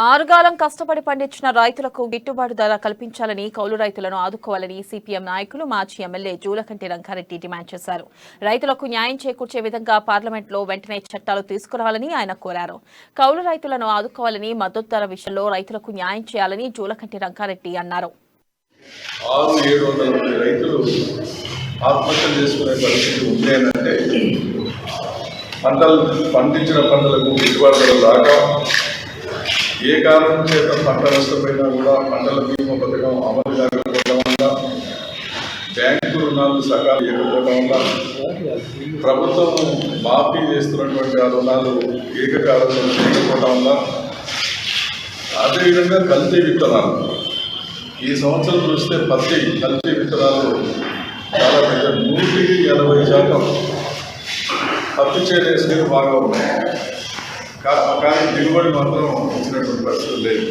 ఆరుగాలం కష్టపడి పండించిన రైతులకు గిట్టుబాటు ధర కల్పించాలని, కౌలు రైతులను ఆదుకోవాలని సిపిఎం నాయకులు మాజీ ఎమ్మెల్యే జూలకంటి రంగారెడ్డి డిమాండ్ చేశారు. రైతులకు న్యాయం చేకూర్చే విధంగా పార్లమెంట్లో వెంటనే చట్టాలు తీసుకురావాలని ఆయన కోరారు. కౌలు రైతులను ఆదుకోవాలని, మద్దతు ధర విషయంలో రైతులకు న్యాయం చేయాలని జూలకంటి రంగారెడ్డి అన్నారు. పండించిన పంటలకు గిట్టుబాటు ధర రాక ఏ కారణం చేత పంట నష్టపోయినా కూడా పంటల బీమా పథకం అమలు కాకపోవడం వల్ల, బ్యాంకు రుణాలు సకాలం ఇవ్వకపోవడం వల్ల, ప్రభుత్వం మాఫీ చేస్తున్నటువంటి ఆ రుణాలు ఏకకాలంలో చేయకపోవడం వల్ల, అదేవిధంగా కల్తీ విత్తనాలు ఈ సంవత్సరం చూస్తే పత్తి కల్తీ విత్తనాలు చాలా పెద్ద 180% పత్తి చేసేసి బాగా ఉన్నాయి. కానీ దిగుబడి మాత్రం వచ్చినటువంటి పరిస్థితులు లేదు.